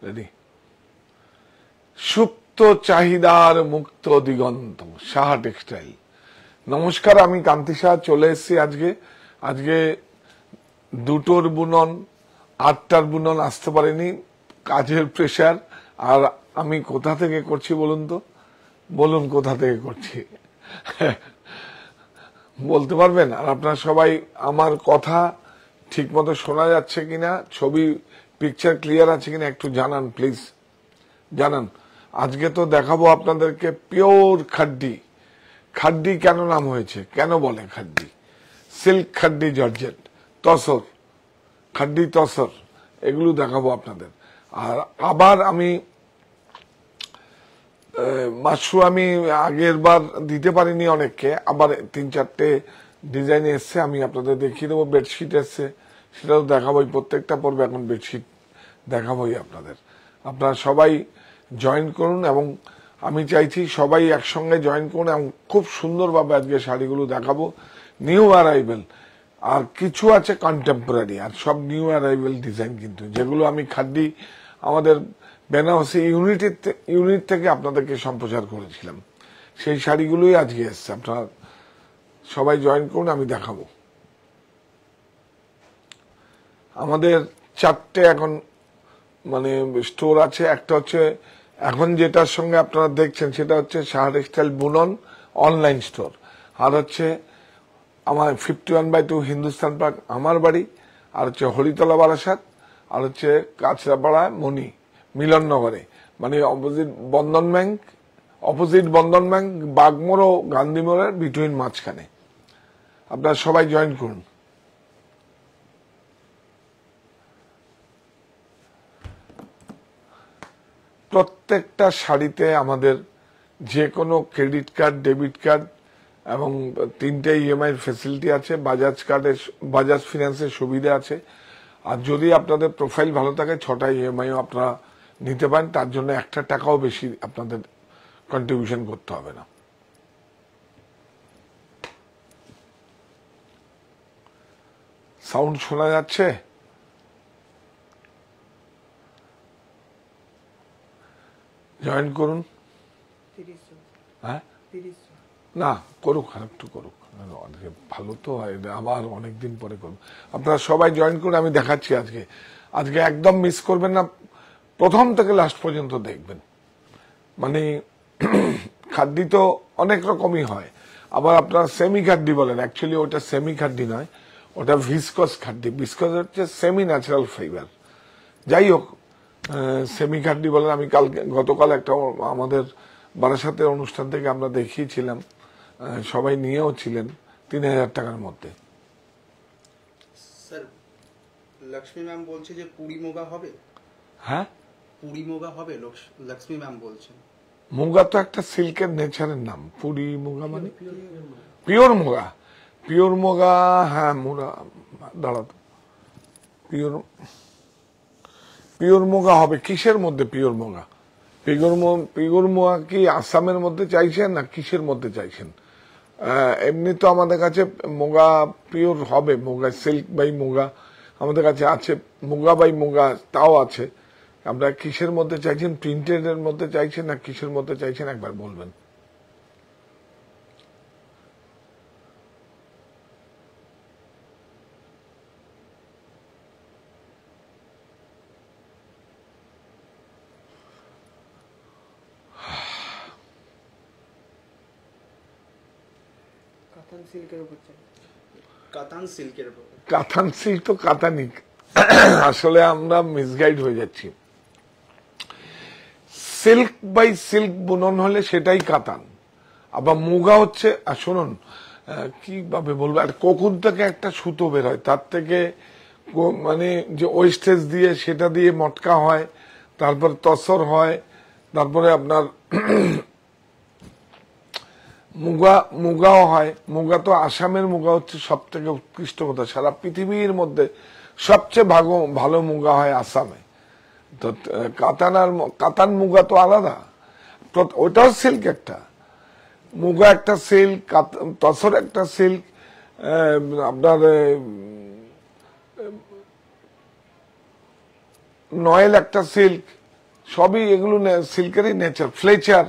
Ready. সুপ্ত চাহিদার মুক্ত দিগন্ত, সাহা টেক্সটাইল। নমস্কার, আমি কান্তি সাহা চলে এসেছি আজকে 2টোর বুনন, 8টার বুনন আসতে পারেনি, কাজের প্রেশার। আর আমি কোথা থেকে করছি বলুন তো, বলুন কোথা থেকে করছি বলতে পারবেন? আর আপনারা সবাই আমার কথা ঠিক মতো শোনা যাচ্ছে কিনা, ছবি পিকচার ক্লিয়ার আছে কিনা একটু জানান প্লিজ, জানান। আজকে তো দেখাবো আপনাদেরকে পিওর খাড্ডি। খাড্ডি কেন নাম হয়েছে, কেন বলে খাড্ডি? সিল্ক খাড্ডি, জর্জেট, তসর, খাড্ডি তসর, এগুলো দেখাবো আপনাদের। আর আবার আমি মাশরু আমি আগের বার দিতে পারিনি অনেককে, আবার 3-4টে ডিজাইন এসছে, আমি আপনাদের দেখিয়ে দেবো। বেডশিট এসছে, সেটাও দেখাবোই, প্রত্যেকটা পর্বে এখন বেডশিট দেখাবোই আপনাদের। আপনারা সবাই জয়েন করুন এবং আমি চাইছি সবাই একসঙ্গে জয়েন করুন এবং খুব সুন্দরভাবে আজকে শাড়িগুলো দেখাবো। নিউ অ্যারাইভেল আর কিছু আছে কন্টেম্পোরারি, আর সব নিউ অ্যারাইভেল ডিজাইন, কিন্তু যেগুলো আমি খাড্ডি আমাদের বেনারসি ইউনিট থেকে আপনাদেরকে সম্প্রচার করেছিলাম, সেই শাড়িগুলোই আজকে এসছে। আপনারা সবাই জয়েন করুন, আমি দেখাবো। আমাদের 4টে এখন মানে স্টোর আছে। একটা হচ্ছে এখন যেটার সঙ্গে আপনারা দেখছেন সেটা হচ্ছে সাহা টেক্সটাইল বুনন অনলাইন স্টোর, আর হচ্ছে আমার 51/2 হিন্দুস্তান পার্ক আমার বাড়ি, আর হচ্ছে হরিতলা বারাসাত, আর হচ্ছে কাঁচরাপাড়া মণি মিলননগরে, মানে অপোজিট বন্ধন ব্যাংক বাগমোড় ও গান্ধী মোড়ের বিটুইন মাঝখানে। আপনারা সবাই জয়েন করুন। প্রত্যেকটা শাড়িতে আমাদের যে কোনো ক্রেডিট কার্ড, ডেবিট কার্ড এবং 3টে ইএমআই ফ্যাসিলিটি আছে, বাজাজ ফিন্যান্সের সুবিধা আছে। আর যদি আপনাদের প্রোফাইল ভালো থাকে 6টা ইএমআইও আপনারা নিতে পারেন, তার জন্য 1 টাকাও বেশি আপনাদের কন্ট্রিবিউশন করতে হবে না। সাউন্ড শোনা যাচ্ছে? জয়েন করুন। হ্যাঁ, না করুক, আর একটু করুক, ভালো তো হয়, আবার অনেকদিন পরে করুন। আপনারা সবাই জয়েন করুন, আমি দেখাচ্ছি আজকে একদম মিস করবেন না, প্রথম থেকে লাস্ট পর্যন্ত দেখবেন। মানে খাড্ডি তো অনেক রকমই হয়, আবার আপনারা সেমি খাড্ডি বলেন, অ্যাকচুয়ালি ওটা সেমি খাড্ডি নয়, ওটা ভিসকস খাড্ডি। ভিসকস হচ্ছে সেমি ন্যাচারাল ফাইবার। যাই হোক, সেমি খাড্ডি বলেন। আমি গতকাল একটা আমাদের বারাসাতের অনুষ্ঠান থেকে আমরা দেখিয়েছিলাম, সবাই নিয়েও ছিলেন, 3000 টাকার মধ্যে। স্যার, লক্ষ্মী ম্যাম বলছে যে পুরি মুগা হবে। হ্যাঁ, পুরি মুগা হবে, লক্ষ্মী ম্যাম বলছেন। মুগা তো একটা সিল্কের নেচারের নাম, পুরি মুগা মানে পিওর মুগা। পিওর মুগা, হ্যাঁ মুগা, দাঁড়াতো, পিওর মুগা হবে। কিসের মধ্যে পিওর মুগা? পিওর মুগা কি আসামের মধ্যে চাইছেন না কিসের মধ্যে চাইছেন? এমনি তো আমাদের কাছে মুগা পিওর হবে, মুগা সিল্ক বাই মুগা আমাদের কাছে আছে, মুগা বাই মুগা তাও আছে। আপনারা কিসের মধ্যে চাইছেন, প্রিন্টেড এর মধ্যে চাইছেন না কিসের মধ্যে চাইছেন একবার বলবেন। কাতান সিল্ক তো কাতানি, আসলে আমরা মিসগাইড হয়ে যাচ্ছি। সিল্ক বাই সিল্ক বুনন হলে সেটাই কাতান, আবার মুগা হচ্ছে, আর শুনুন কিভাবে বলবো, আর কোকুন থেকে একটা সুতো বের হয়, তার থেকে মানে যে ওয়েস্টেজ দিয়ে সেটা দিয়ে মটকা হয়, তারপর তসর হয়, তারপরে আপনার মুগাও হয়। মুগা তো আসামের মুগা হচ্ছে সব থেকে উৎকৃষ্ট কথা, সারা পৃথিবীর মধ্যে সবচেয়ে ভালো মুগা হয় আসামে। তো কাতান মুগা তো আলাদা, ওটাও সিল্ক একটা, মুগা একটা সিল্ক, তসর একটা সিল্ক, আপনার নয়েল একটা সিল্ক, সবই এগুলো সিল্কেরই নেচার। ফ্লেচার,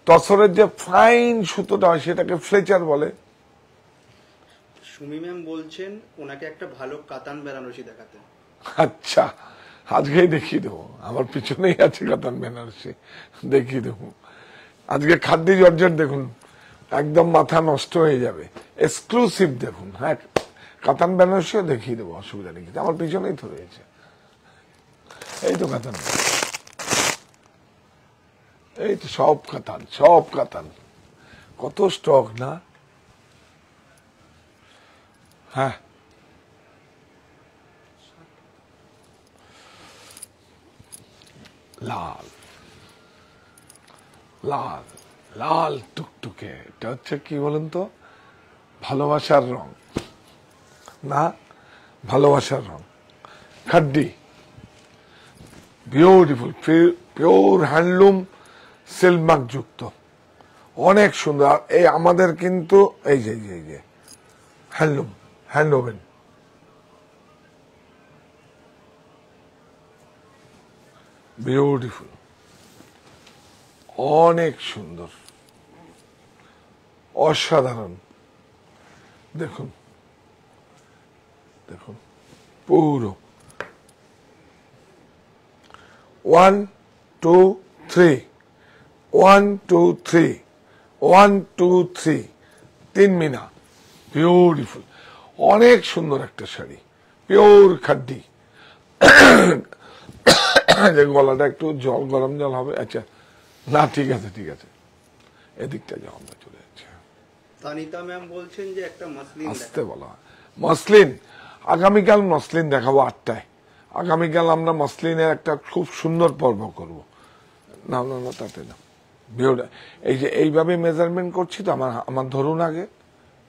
তসরের যে ফাইন সুতোটা হয় সেটাকে ফ্লেচার বলে। সুমি ম্যাম বলছেন ওনাকে একটা ভালো কাতান বেনারসি দেখাতে। আচ্ছা, আজকেই দেখিয়ে দেবো, আমার পিছনেই আছে কাতান বেনারসি, দেখিয়ে দেবো। আজকে খাদ্য জর্জেট দেখুন, একদম মাথা নষ্ট হয়ে যাবে, এক্সক্লুসিভ দেখুন। হ্যাঁ, কাতান বেনারসিও দেখিয়ে দেবো, অসুবিধা নেই, আমার পিছনেই তো রয়েছে। এই তো কাতান, এই তো সব কাতান, সব কাতান, কত স্টক না। হ্যাঁ, লাল লাল লাল টুকটুকে, এটা হচ্ছে কি বলেন তো, ভালোবাসার রং না, ভালোবাসার রং। খাড্ডি, বিউটিফুল, পিওর হ্যান্ডলুম, সিলমার্ক যুক্ত, অনেক সুন্দর। এই আমাদের কিন্তু এই যে এই যে হ্যান্ডলুম, হ্যান্ড ওভেন, বিউটিফুল, অনেক সুন্দর, অসাধারণ। দেখুন দেখুন, পুরো 1 2 3 1 2 3 1 2 3, 3 মিনা, বিউটিফুল, অনেক সুন্দর একটা শাড়ি, পিওর খাড্ডি। যে গলাটা একটু জল, গরম জল হবে। আচ্ছা, না ঠিক আছে ঠিক আছে, এদিকটা যাও, আমরা চলে যাচ্ছি। তানিতা ম্যাম বলছেন যে একটা মসলিন আসতে বলা হয়। মসলিন, আগামীকাল মসলিন দেখাবো 8টায়। আগামীকাল আমরা মসলিনের একটা খুব সুন্দর পর্ব করব। না না না, তাতে না, এই যে এইভাবে মেজারমেন্ট করছি তো, আমার ধরুন আগে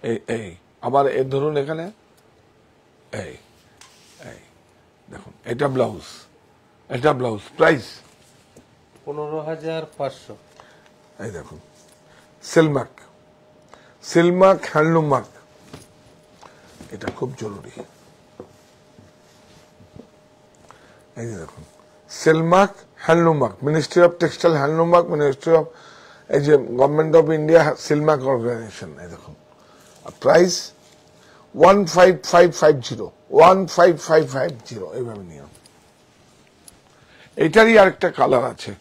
এই এই, আবার এই ধরুন এখানে এই এই, দেখুন এটা ব্লাউজ, এটা ব্লাউজ, প্রাইস 15,500। এই দেখুন, সিলমার্ক, সিলমার্ক হ্যান্ডলুম মার্ক, এটা খুব জরুরি। এই যে দেখুন, silk mark handloom mark, ministry of textile handloom mark, ministry of, এই যে government of India silk mark organisation. এই দেখুন, প্রাইস 15550, 15550, এইভাবে নিয়ম। এইটারই আরেকটা কালার আছে।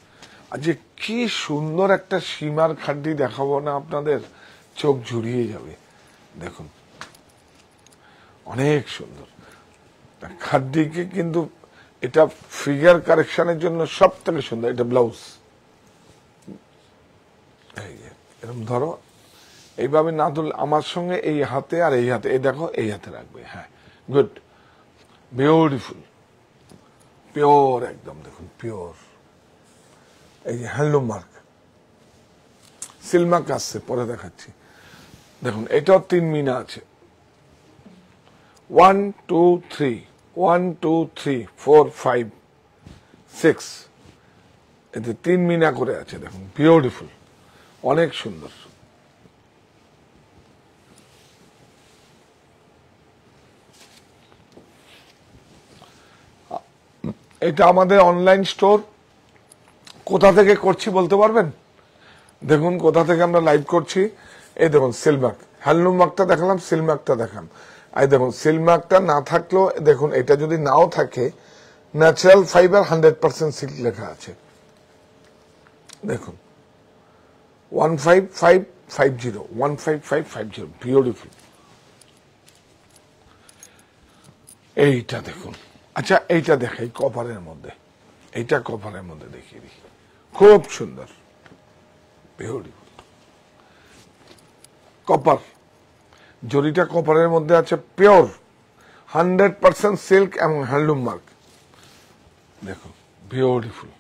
আর যে কি সুন্দর একটা সীমার খাড্ডি দেখাবো না আপনাদের, চোখ জুড়িয়ে যাবে। দেখুন, অনেক সুন্দর খাড্ডিকে, কিন্তু এটা ফিগার কারেকশনের জন্য সব থেকে সুন্দর। এটা ব্লাউজ, এই যে এরকম ধরো, এইভাবে না ধরলে আমার সঙ্গে এই হাতে আর এই হাতে, এই দেখো এই হাতে রাখবে। হ্যাঁ, গুড, বিউটিফুল, পিওর একদম, দেখুন পিওর। এই যে হ্যান্ডলুম মার্ক, সিলমার্ক আসছে, পরে দেখাচ্ছি। দেখুন, এটাও 3 মিনা আছে, 1 2 3 1 2 3 4 5 6, এতে 3 মিনা করে আছে। দেখুন, বিউটিফুল, অনেক সুন্দর। এটা আমাদের অনলাইন স্টোর। কোথা থেকে করছি বলতে পারবেন? দেখুন কোথা থেকে আমরা লাইভ করছি। এই দেখুন, সিলমার্ক হ্যান্ডলুম মার্কটা দেখালাম, সিলমার্কটা দেখালাম। এই দেখুন, সিলমার্কটা না থাকলেও দেখুন, এটা যদি নাও থাকে, ন্যাচারাল ফাইবার 100% সিল্ক লেখা আছে। দেখুন, 15550, 15550, বিউটিফুল। এইটা দেখুন, আচ্ছা এইটা দেখাই কপারের মধ্যে, এইটা কপারের মধ্যে দেখিয়ে দিই, খুব সুন্দর, বিউটিফুল। কপার, জরিটা কপারের মধ্যে আছে, পিওর 100% সিল্ক এবং হ্যান্ডলুম মার্ক। দেখো, বিউটিফুল।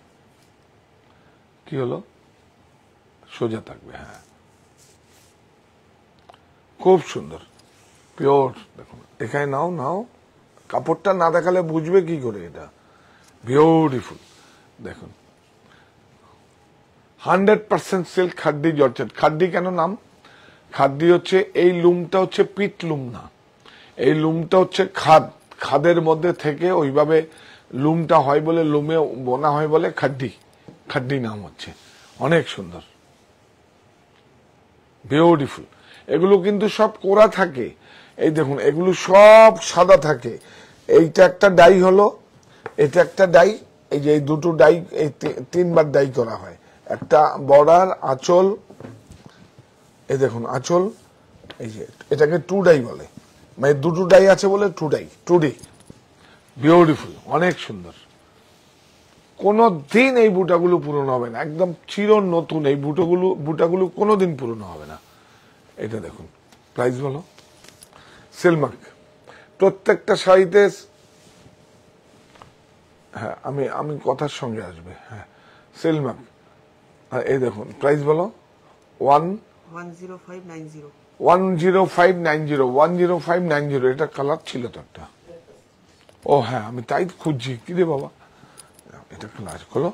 কি হলো? সোজা থাকবে, হ্যাঁ, খুব সুন্দর, পিওর। দেখুন, এখানে নাও নাও, কাপড়টা না দেখালে বুঝবে কি করে এটা, বিউটিফুল। দেখুন, 100% সিল্ক খাড্ডি জর্জেট। খাড্ডি কেন নাম? খাড্ডি হচ্ছে, এই লুমটা হচ্ছে পিট লুম না, এই লুমটা হচ্ছে খাদ, খাদের মধ্যে থেকে ওইভাবে লুমটা হয় বলে, লুমে বোনা হয় বলে খাড্ডি। খাড্ডি নাম হচ্ছে, অনেক সুন্দর, বিউটিফুল। এগুলো কিন্তু সব কোরা থাকে, এই দেখুন এগুলো সব সাদা থাকে। এইটা একটা ডাই হলো, এটা একটা ডাই, এই যে এই দুটো ডাই, এই তিনবার ডাই করা হয়। একটা বর্ডার, আঁচল, এই দেখুন আঁচল, এই যে এটাকে টু ডাই বলে, মানে দুটো ডাই আছে বলে two dye, two D, beautiful, অনেক সুন্দর। কোনো দিন এই বুটাগুলো পুরনো হবে না, একদম চির নতুন এই বুটাগুলো কোনোদিন পুরনো হবে না। এটা দেখুন, প্রাইস বলো। সিলমার্ক প্রত্যেকটা শাড়িতে, হ্যাঁ আমি কথার সঙ্গে আসবে, হ্যাঁ সিলমার্ক। আর এই দেখুন প্রাইস বলো। 10590 এটা কালার ছিল তো একটা। ও হ্যাঁ, আমি তাই খুঁজছি, কি রে বাবা, এটা কালার খোলো,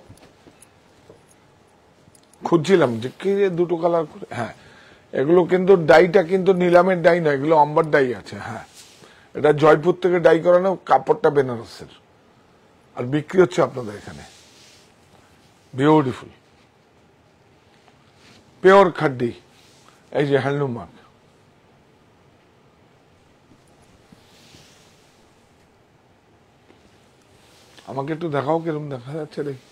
খুঁজছিলাম যে কি রে দুটো কালার করে। হ্যাঁ, এগুলো কিন্তু ডাইটা কিন্তু নিলামের ডাই না, এগুলো অম্বার ডাই আছে। হ্যাঁ, এটা জয়পুর থেকে ডাই করানো, কাপড়টা বেনারসের, আর বিক্রি হচ্ছে আপনাদের এখানে। বিউটিফুল পিওর খাড্ডি, এই যে হ্যান্ডলুম মার্ক। আমাকে একটু দেখাও কিরকম দেখা যাচ্ছে দেখি।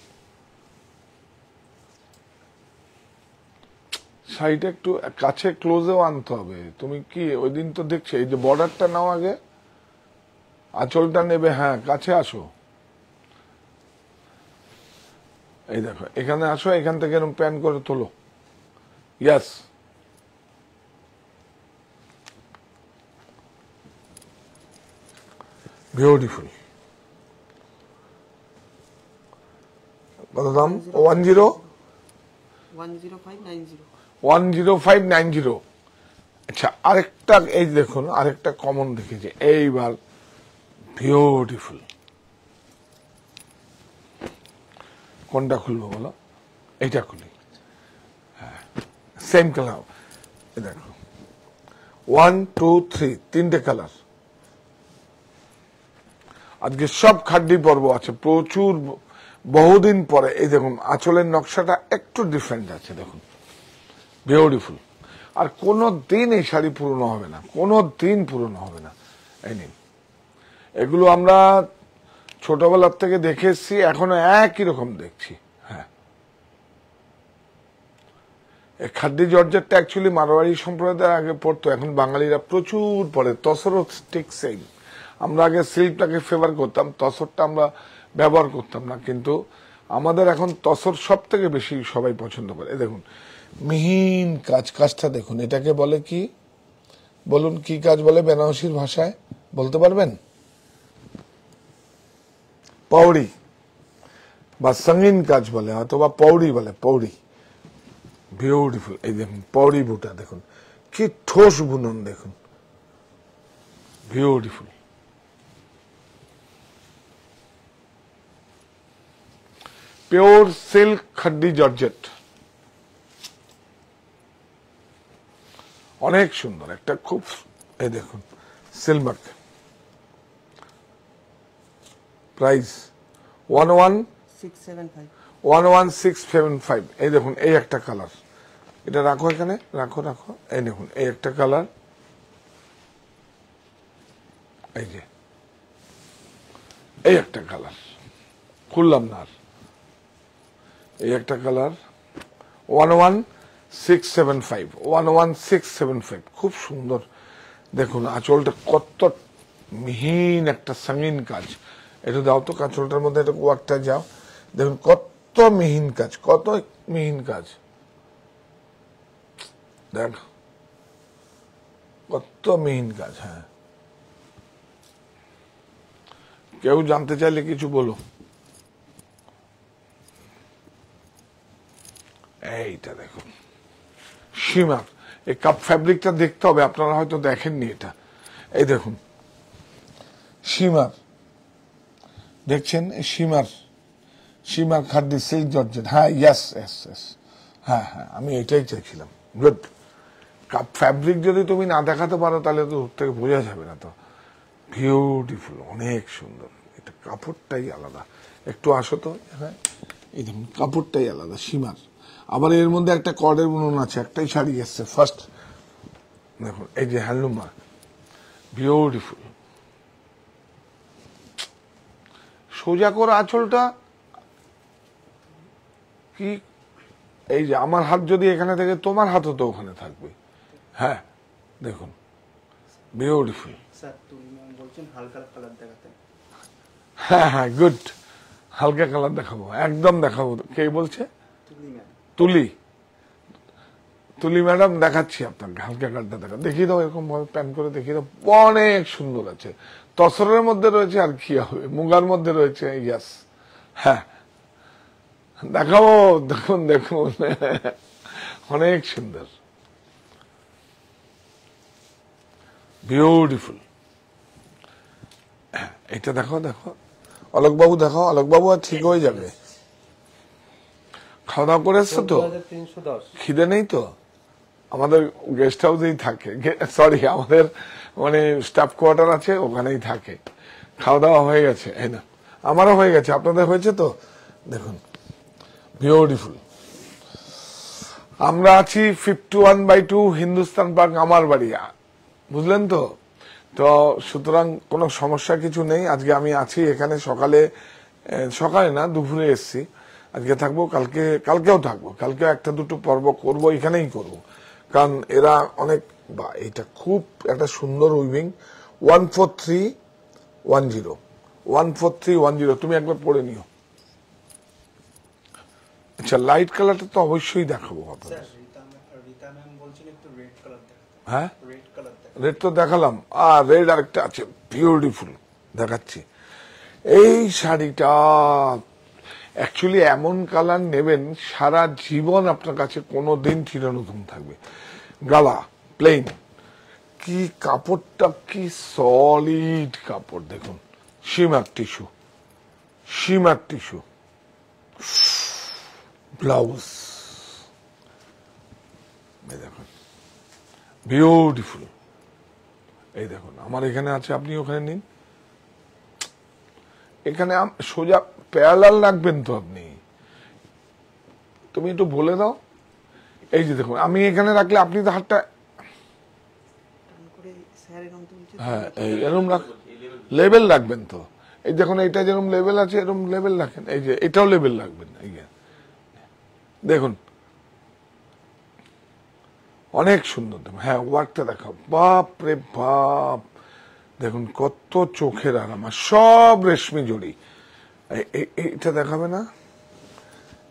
শাড়িটা একটু কাছে ক্লোজেও আনতে হবে। তুমি কি ওই দিন তো দেখছো, এই যে বর্ডারটা নাও আগে, আঁচলটা নেবে, হ্যাঁ কাছে আসো, এই দেখো এখানে আসো, এখান থেকে এরকম প্যান করে তোলো, ইয়াস, বিউটিফুল। কত দাম? 10590। আচ্ছা, আরেকটা এই দেখুন, আরেকটা কমন দেখেছি এইবার, বিউটিফুল। কোনটা খুলবো বলো? এইটা খুলি, হ্যাঁ সেম কালার, দেখো 1 2 3 তিনটে কালার। আজকে সব খাড্ডি পর্ব আছে, প্রচুর, বহুদিন পরে। এই দেখুন আঁচলের নকশাটা একটু ডিফারেন্ট আছে, দেখুন বিউটিফুল। আর কোনো দিন এই শাড়ি পুরনো হবে না, কোনো দিন পুরনো হবে না। এই নিন, এগুলো আমরা ছোটবেলার থেকে দেখে এসছি, এখনো একই রকম দেখছি। হ্যাঁ, এই খাদ্যি জর্জেটটা অ্যাকচুয়ালি মারোয়ারি সম্প্রদায়ের আগে পড়তো, এখন বাঙালিরা প্রচুর পড়ে। তসরও ঠিক সেম। আমরা আগে সিল্কটাকে ফেভার করতাম, তসরটা আমরা ব্যবহার করতাম না, কিন্তু আমাদের এখন তসর সব থেকে বেশি সবাই পছন্দ করে। দেখুন মিহিন কাজ, কাজটা দেখুন, এটাকে বলে কি বলুন, কি কাজ বলে বেনারসির ভাষায় বলতে পারবেন? পৌড়ি বা সঙ্গীন কাজ বলে, অথবা পৌড়ি বলে, পৌড়ি। বিউটিফুল, এই দেখুন পৌড়ি বুটা দেখুন, কি ঠোস বুনন দেখুন, বিউটিফুল। পিওর সিল্ক খাড্ডি জর্জেট, অনেক সুন্দর একটা, খুব, এই দেখুন সিলমার্ক। প্রাইস 11675। এই দেখুন এই একটা কালার, এটা রাখো এখানে, রাখো রাখো, এই দেখুন এই একটা কালার, এই যে এই একটা কালার, খুললাম না আর, এই একটা কালার 11675, খুব সুন্দর। দেখুন আঁচলটা কত মিহিন একটা সঙ্গীন কাজ। এটা দাও তো, আঁচলটার মধ্যে একটা ওয়ার্কটা যাও, দেখুন কত মিহিন কাজ, কত মিহিন কাজ, দেখ কত মিহিন কাজ। হ্যাঁ, কেউ জানতে চাইলে কিছু বলো। এইটা দেখুন শিমার, এই কাপ ফ্যাব্রিকটা দেখতে হবে, আপনারা হয়তো দেখেননি এটা। এই দেখুন শিমার, দেখছেন শিমার, শিমার খাড্ডি সিল্ক জর্জেট। হ্যাঁ ইয়াস ইয়েস ইয়েস, হ্যাঁ হ্যাঁ, আমি এটাই চাইছিলাম। গুড। কাপ ফ্যাব্রিক যদি তুমি না দেখাতে পারো তাহলে তো ওর থেকে বোঝা যাবে না। তো বিউটিফুল, অনেক সুন্দর, এটা কাপড়টাই আলাদা। একটু আসো তো, হ্যাঁ এই দেখুন কাপড়টাই আলাদা সীমার, আবার এর মধ্যে একটা কর্ডের বুনন আছে, একটাই শাড়ি এসছে ফার্স্ট। দেখুন এই যে হ্যান্ডলুম মার্ক, বিউটিফুল। সোজা করা আঁচলটা কি, এই যে আমার হাত যদি এখানে থাকে তোমার হাতও তো ওখানে থাকবে। হ্যাঁ দেখুন বিউটিফুল। স্যার তুলি ম্যাম বলছেন হালকা কালার দেখাতে। হ্যাঁ হ্যাঁ গুড, হালকা কালার দেখাবো, একদম দেখাবো। কে বলছে? তুলি ম্যাম। তুলি, তুলি ম্যাডাম দেখাচ্ছি আপনাকে হালকা কালারটা দেখা, দেখিয়ে দাও এরকম ভাবে প্যান করে দেখিয়ে দাও। অনেক সুন্দর আছে, তসরের মধ্যে রয়েছে আর কি হবে, মুগার মধ্যে রয়েছে। ইয়াস, হ্যাঁ দেখাবো, দেখুন দেখুন অনেক সুন্দর, বিউটিফুল। এটা দেখো, দেখো অলোকবাবু, দেখো অলোকবাবু, আর ঠিক হয়ে যাবে। খাওয়া দাওয়া করে এসছো তো? খিদে নেই তো? আমাদের গেস্ট হাউসেই থাকে, সরি আমাদের মানে স্টাফ কোয়ার্টার আছে, ওখানেই থাকে। খাওয়া দাওয়া হয়ে গেছে? এই না, আমারও হয়ে গেছে, আপনাদের হয়েছে তো? দেখুন বিউটিফুল। আমরা আছি 51/2 হিন্দুস্তান পার্ক, আমার বাড়ি, বুঝলেন তো? তো সুতরাং কোনো সমস্যা কিছু নেই। আজকে আমি আছি এখানে, সকালে না দুপুরে এসছি, আজকে থাকবো, কালকেও থাকবো, কালকেও একটা দুটো পর্ব করব, এখানেই করব, কারণ এরা অনেক, বা এটা খুব একটা সুন্দর উইভিং। 14310, 14310, তুমি একবার পড়ে নিও। আচ্ছা লাইট কালারটা তো অবশ্যই দেখাবো আপনাদের। স্যার রীতা ম্যাম বলছেন একটু রেড কালার দেখাতে। হ্যাঁ রেড কালার দেখাতে। রেড তো দেখালাম, আর রেড আরেকটা আছে বিউটিফুল, দেখাচ্ছি। এই শাড়িটা অ্যাকচুয়ালি এমন কালার নেবেন সারা জীবন আপনার কাছে কোনো দিন চিরনতুন থাকবে। গালা প্লেন, কি কাপড়টা, কি সলিড কাপড়, দেখুন shimmer tissue, shimmer tissue, blouse দেখুন বিউটিফুল। এই দেখুন আমার এখানে আছে, আপনি ওখানে নিন। এখানে সোজা প্যারালাল রাখবেন তো আপনি, তুমি একটু বলে দাও। এই যে দেখুন আমি এখানে রাখলে আপনি তো হাতটা, হ্যাঁ এই এরকম লেভেল রাখবেন তো। এই দেখুন এটা যেরকম লেভেল আছে এরকম লেভেল রাখেন, এই যে এটাও লেভেল রাখবেন। এই দেখুন অনেক সুন্দর। হ্যাঁ ওয়ার্কটা দেখাও, বাপ রে বাপ, দেখুন কত চোখের আরাম, সব রেশমি জড়ি। এটা দেখাবে না?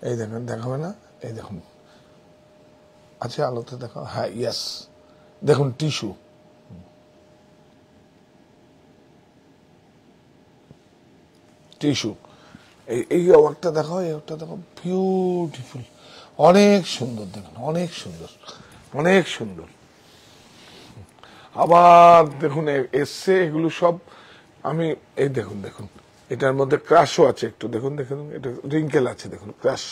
এই দেখুন, দেখাবে না? এই দেখুন আচ্ছা আলোতে দেখাও, হ্যাঁ ইয়েস, দেখুন টিস্যু, টিস্যু। এই ওয়ার্কটা দেখাও, এই ওয়ার্কটা দেখাও, বিউটিফুল, অনেক সুন্দর, দেখুন অনেক সুন্দর, অনেক সুন্দর। আবার দেখুন এসছে এগুলো সব, আমি এই দেখুন, দেখুন এটার মধ্যে ক্রাশও আছে একটু, দেখুন দেখুন এটা রিঙ্কেল আছে, দেখুন ক্রাশ,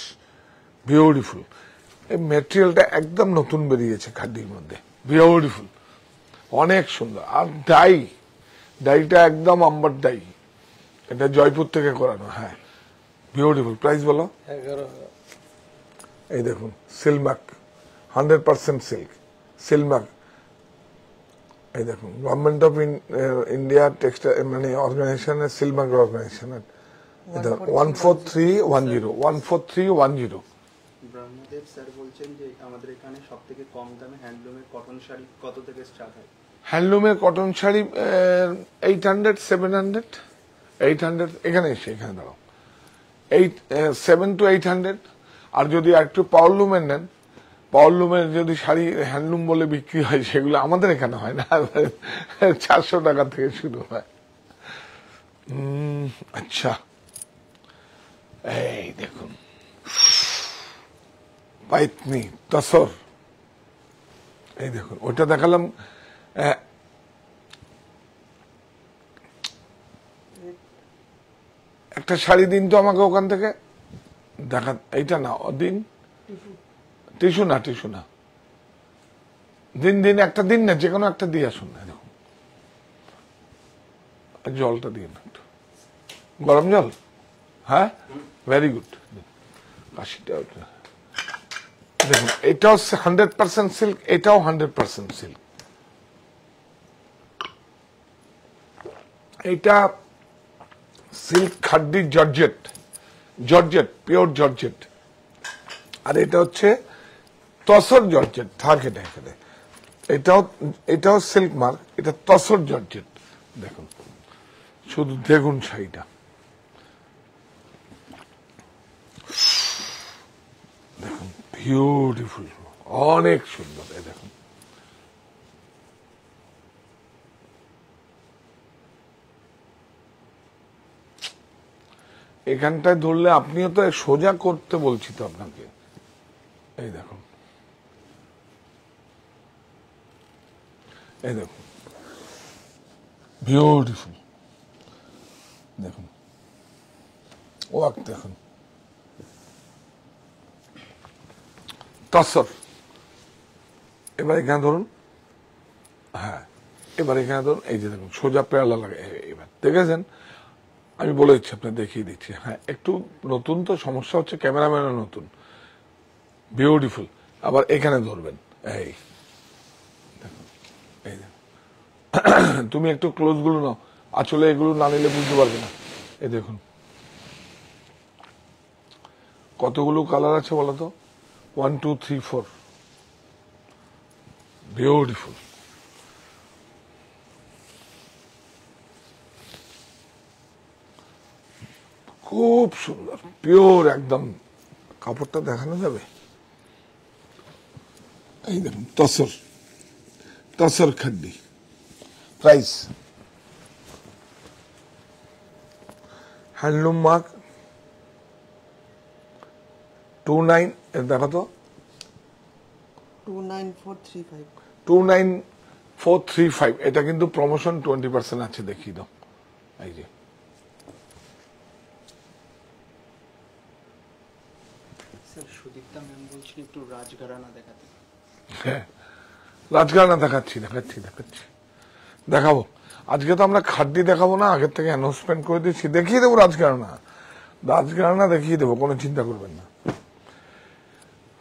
বিউটিফুল। এই ম্যাটেরিয়ালটা একদম নতুন বেরিয়েছে খাদির মধ্যে, বিউটিফুল, অনেক সুন্দর। আর ডাইটা একদম আম্বার ডাই, এটা জয়পুর থেকে করানো। হ্যাঁ বিউটিফুল। প্রাইস বলো? 11। এই দেখুন সিলমার্ক, 100% সিল্ক, সিলমার্ক। এই দেখুন গভর্নমেন্ট অফ ইন্ডিয়া টেক্সটাইল মানে অর্গানাইজেশনের, সিলমার্ক অর্গানাইজেশনের। 14310, 14310। ব্রহ্মদেব স্যার বলছেন যে আমাদের এখানে সব থেকে কম দামে হ্যান্ডলুমের কটন শাড়ি কত থেকে স্টার্ট হয়? হ্যান্ডলুমের কটন শাড়ি 800, 700, 800, এখানে এসে এখানে দাঁড়াও, 7 to 800। আর যদি একটু পাওয়ারলুমের নেন, পাওয়ারলুমের যদি শাড়ি হ্যান্ডলুম বলে বিক্রি হয়, সেগুলো আমাদের এখানে হয় না, 400 টাকা থেকে শুরু হয়। আচ্ছা এই দেখুন পাইতনি তসর, এই দেখুন ওটা দেখালাম। একটা শাড়ি দিন তো আমাকে ওখান থেকে দেখা, এইটা না দিন, টিস্যু না, টিস্যু না, দিন একটা দিন না, যে কোনো একটা দিয়ে আসুন না। দেখুন জলটা দিয়ে না একটু, গরম জল, হ্যাঁ ভেরি গুড। কাশিটা দেখুন, এটাও 100% সিল্ক, এটাও 100% সিল্ক। এটা silk খাড্ডি georgette, georgette pure georgette. আর এটা হচ্ছে তসর জর্জেট, থাক এটা এখানে। এটাও সিল্ক মার্ক, এটা তসর জর্জেট। দেখুন শুধু দেখুন শাড়িটা, দেখুন বিউটিফুল, অনেক সুন্দর। এই দেখুন এখানটায় ধরলে আপনিও তো সোজা করতে বলছি তো আপনাকে। এই দেখুন, এই দেখুন বিউটিফুল, দেখুন ওয়াক, দেখুন তসর। এবার এখানে ধরুন, হ্যাঁ এবার এখানে ধরুন, এই যে দেখুন সোজা পেয়ালা লাগে। এবার দেখেছেন, আমি বলে দিচ্ছি, আপনার দেখিয়ে দিচ্ছি। হ্যাঁ একটু নতুন তো, সমস্যা হচ্ছে ক্যামেরাম্যানও নতুন। বিউটিফুল। আবার এখানে ধরবেন, এই দেখুন, এই দেখুন তুমি একটু ক্লোজ গুলো নাও, আসলে এগুলো না নিলে বুঝতে পারবে না। এই দেখুন কতগুলো কালার আছে বলতো, 1 2 3 4, বিউটিফুল। খুব সুন্দর, পিওর একদম। কাপড়টা দেখানো যাবে? এই দেখুন tussar, tussar খাড্ডি। Price handloom mark 29, দেখো তো 29435। 29435। এটা কিন্তু প্রমোশন 20% আছে, দেখিয়ে দাও। এই যে স্যার সুদীপ্তা ম্যাম বলছেন একটু রাজঘরানা দেখাতে। হ্যাঁ রাজঘরানা দেখাচ্ছি, দেখাবো। আজকে তো আমরা খাড্ডি দেখাবো না, আগের থেকে অ্যানাউন্সমেন্ট করে দিচ্ছি, দেখিয়ে দেবো রাজঘরানা, রাজঘরানা দেখিয়ে দেবো, কোনো চিন্তা করবেন না।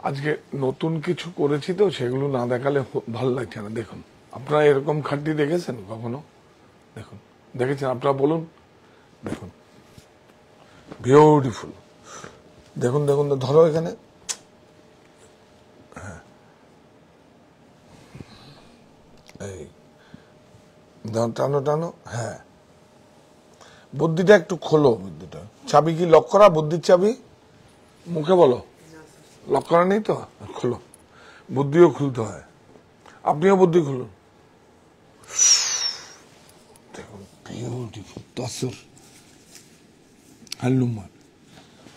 আজকে নতুন কিছু করেছি তো, সেগুলো না দেখালে ভালো লাগছে না। দেখুন আপনারা এরকম খাড্ডি দেখেছেন কখনো? দেখুন, দেখেছেন আপনারা বলুন। দেখুন বিউটিফুল, দেখুন দেখুন, ধরো এখানে, হ্যাঁ এই টানো টানো, হ্যাঁ বুদ্ধিটা একটু খোলো, বুদ্ধিটা। চাবি কি লক করা? বুদ্ধির চাবি মুখে বলো, লক করা নেই তো? খোলো, বুদ্ধিও খুলতে হয়, আপনিও বুদ্ধি খুলুন। দেখুন বিউটিফুল তসর হ্যান্ডলুম,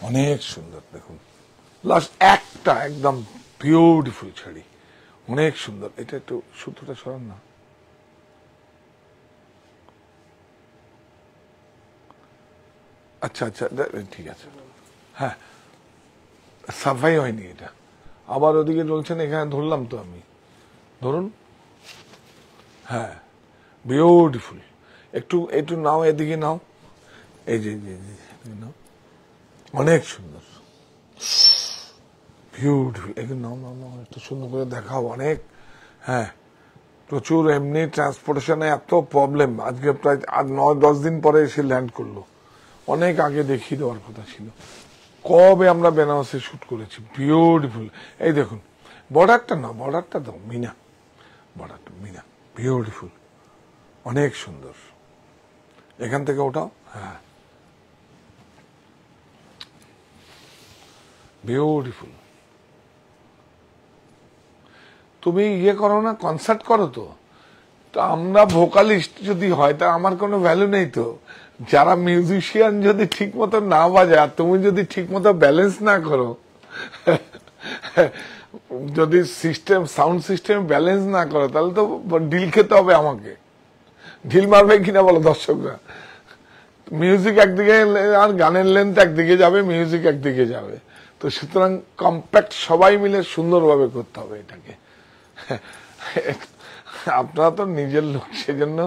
অনেক সুন্দর। দেখুন লাস্ট একটা একদম বিউটিফুল শাড়ি, অনেক সুন্দর। এটা একটু সুতোটা সরান না, আচ্ছা আচ্ছা ঠিক আছে। হ্যাঁ সাফাই হয়নি এটা, আবার ওদিকে চলছেন, এখানে ধরলাম তো আমি, ধরুন। হ্যাঁ বিউটিফুল, একটু একটু নাও, এদিকে নাও, এই যে নাও, অনেক সুন্দর, বিউটিফুল। এখানে নাও নাও নাও, একটু সুন্দর করে দেখাও, অনেক। হ্যাঁ প্রচুর, এমনি ট্রান্সপোর্টেশনে এত প্রবলেম, আজকে প্রায় 9-10 দিন পরে এসে ল্যান্ড করলো, অনেক আগে দেখিয়ে দেওয়ার কথা ছিল। কবে আমরা বেনারসে শুট করেছি, বিউটিফুল। এই দেখুন বর্ডারটা না, বর্ডারটা দাও, মিনা বর্ডারটা, মিনা বিউটিফুল, অনেক সুন্দর। এখান থেকে ওটাও, হ্যাঁ বিউটিফুল। তুমি ইয়ে করো না, কনসার্ট করো তো। আমরা ভোকালিস্ট যদি হয় তা আমার কোনো ভ্যালু নেই তো। যারা মিউজিশিয়ান যদি ঠিক মতো না বাজায়, আর তুমি যদি ঠিক মতো ব্যালেন্স না করো, যদি সিস্টেম, সাউন্ড সিস্টেম ব্যালেন্স না করো, তাহলে তো ঢিল খেতে হবে আমাকে। ঢিল মারবে কিনা বলো দর্শকরা? মিউজিক একদিকে আর গানের লেন্থ একদিকে যাবে, মিউজিক একদিকে যাবে। তো সুতরাং কম্প্যাক্ট সবাই মিলে সুন্দরভাবে করতে হবে এটাকে। আপনারা তো নিজের লোক, সেজন্য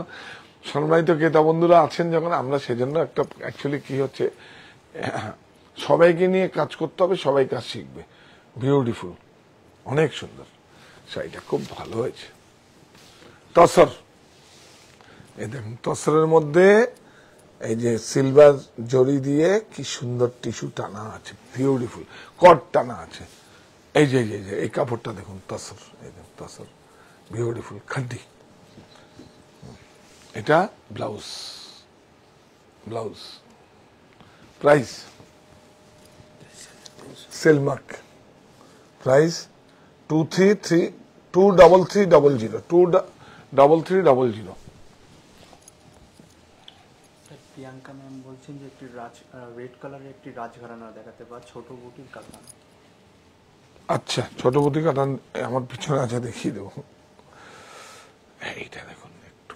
সম্মানিত ক্রেতা বন্ধুরা আছেন যখন, আমরা সেজন্য একটা অ্যাকচুয়ালি কি হচ্ছে, সবাইকে নিয়ে কাজ করতে হবে, সবাই কাজ শিখবে। বিউটিফুল, অনেক সুন্দর শাড়িটা, খুব ভালো হয়েছে। তসর, এই দেখুন তসরের মধ্যে এই যে সিলভার জরি দিয়ে কি সুন্দর টিস্যু টানা আছে, বিউটিফুল কট টানা আছে। এই যে এই কাপড়টা দেখুন, তসর, এই দেখুন তসর, বিউটিফুল খাড্ডি। এটা blouse, blouse price sale mark, price 23300, 23300। Priyanka ma'am বলছেন যে একটি রেড কালারের একটি রাজঘরানা দেখাতে, বা ছোট বুটির কাতান। আচ্ছা, ছোট বুটি কাটান আমার পিছনে আছে, দেখিয়ে দেবো। এইটা দেখুন একটু,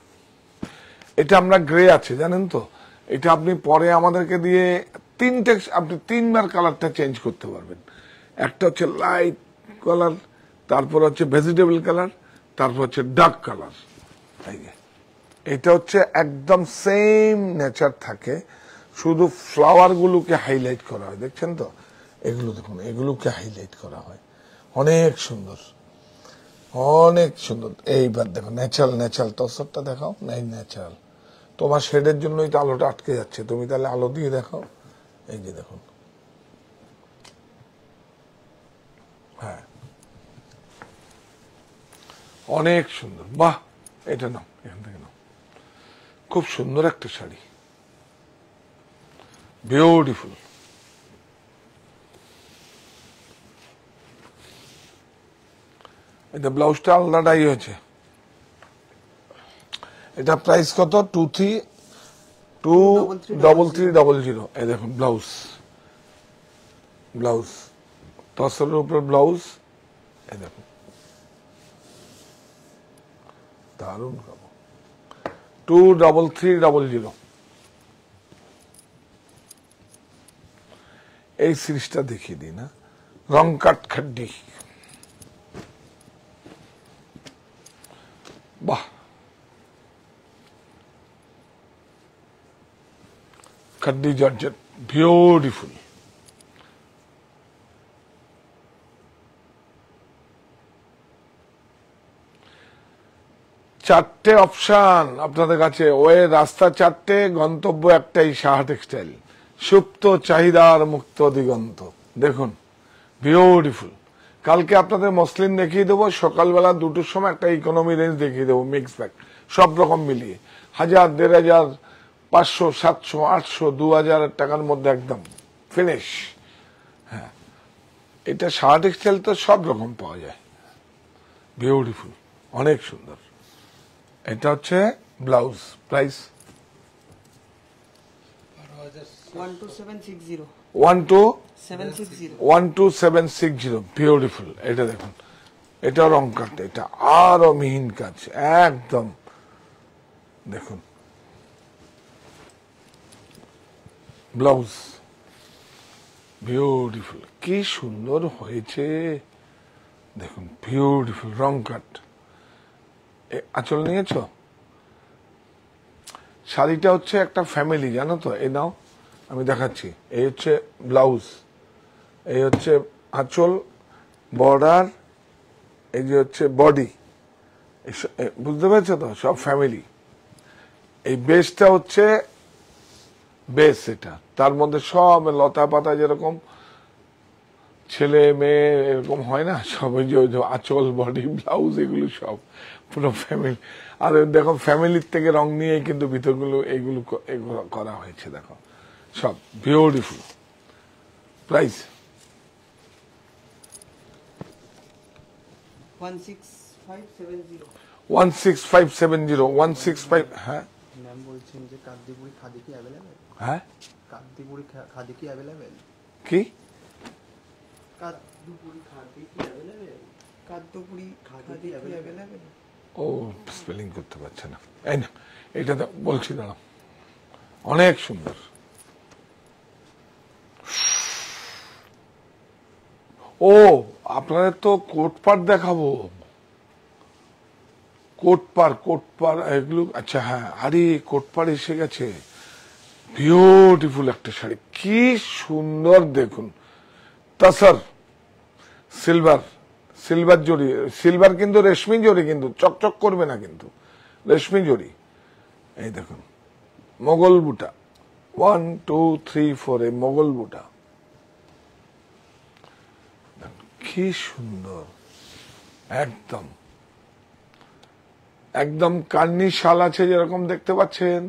এটা আমরা গ্রে আছে জানেন তো, এটা আপনি পরে আমাদেরকে দিয়ে আপনি 3 বার কালারটা চেঞ্জ করতে পারবেন। একটা হচ্ছে লাইট কালার, তারপর হচ্ছে ভেজিটেবল কালার, তারপর হচ্ছে ডার্ক কালার। এটা হচ্ছে একদম সেম নেচার থাকে, শুধু ফ্লাওয়ার গুলোকে হাইলাইট করা হয়, দেখছেন তো, এগুলো দেখুন, এগুলোকে হাইলাইট করা হয়, অনেক সুন্দর, অনেক সুন্দর। এইবার দেখো ন্যাচারাল তসরটা দেখাও, নাই ন্যাচারাল, তোমার শেডের জন্যই তো আলোটা আটকে যাচ্ছে, তুমি তাহলে আলো দিয়ে দেখাও। এই যে দেখুন, হ্যাঁ অনেক সুন্দর, বাহ, এটা নাও, এখান থেকে নাও, খুব সুন্দর একটা শাড়ি, বিউটিফুল। এটা ব্লাউজটা আলাদাই হয়েছে। এটা প্রাইস কত? 23300। এই দেখুন ব্লাউজ, ব্লাউজ তসরের উপর ব্লাউজ, এই দেখুন দারুণ কাপড়, 23300। এই সিরিজটা দেখিয়ে দিই না, রং কাট খাড্ডি, বাহ, খাড্ডি জর্জেট, বিউটিফুল। চারটে অপশন আপনাদের কাছে, ওয়ে রাস্তা চারটে, গন্তব্য একটাই, সাহা টেক্সটাইল, সুপ্ত চাহিদার মুক্ত দিগন্ত। দেখুন বিউটিফুল। কালকে আপনাদের মসলিন দেখিয়ে দেবো, সকালবেলা 2টোর সময় একটা ইকোনমি রেঞ্জ দেখিয়ে দেবো, মিক্স ব্যাগ, সব রকম মিলিয়ে 1000, 1500, 500, 700, 800, 2000 টাকার মধ্যে একদম ফিনিশ। হ্যাঁ, এটা সাহা টেক্সটাইল তো সব রকম পাওয়া যায়, বিউটিফুল, অনেক সুন্দর। এটা হচ্ছে ব্লাউজ, প্রাইস 12760, বিউটিফুল। এটা দেখুন, এটা রং কাট, এটা আরো মিহিন কাজ, একদম দেখুন ব্লাউজ, বিউটিফুল, কি সুন্দর হয়েছে দেখুন, বিউটিফুল রং কাট। আঁচল নিয়েছ, শাড়িটা হচ্ছে একটা ফ্যামিলি, জানো তো, এই নাও আমি দেখাচ্ছি, এই হচ্ছে ব্লাউজ, এই হচ্ছে আঁচল, বর্ডার, এই যে হচ্ছে বডি, বুঝতে পেরেছো তো, সব ফ্যামিলি। এই বেসটা হচ্ছে বেস, এটা তার মধ্যে সব লতা পাতা যেরকম ছেলে মেয়ে এরকম হয় না, সব ওই যে আঁচল, বডি, ব্লাউজ, এগুলো সব পুরো ফ্যামিলি। আর দেখো ফ্যামিলির থেকে রং নিয়ে কিন্তু ভিতরগুলো এগুলো করা হয়েছে, দেখো সব বিউটিফুল। প্রাইস 16570, হ্যাঁ ম্যাম বলছেন যে কাকদ্বীপুরি খাদি কি অ্যাভেলেবেল? হ্যাঁ, কাকদ্বীপুরি খাদি কি অ্যাভেলেবেল? কি কাকদ্বীপুরি খাদি কি অ্যাভেলেবেল? কাকদ্বীপুরি খাদি কি অ্যাভেলেবেল? ও স্পেলিং করতে পারছে না, এই না, এটা তো বলছি, দাঁড়াও, অনেক সুন্দর। ও আপনাদের তো কোটপাট দেখাবো, কোটপার এগুলো, আচ্ছা হ্যাঁ, আরে কোটপার এসে গেছে, বিউটিফুল একটা শাড়ি, কি সুন্দর দেখুন। তাসার সিলভার, সিলভার জড়ি, সিলভার কিন্তু রেশমি জড়ি, কিন্তু চকচক করবে না, কিন্তু রেশমি জড়ি। এই দেখুন মোগল বুটা, 1 2 3 4 এ মোগল বুটা, কি সুন্দর, একদম একদম কার্নি শাল আছে যেরকম দেখতে পাচ্ছেন,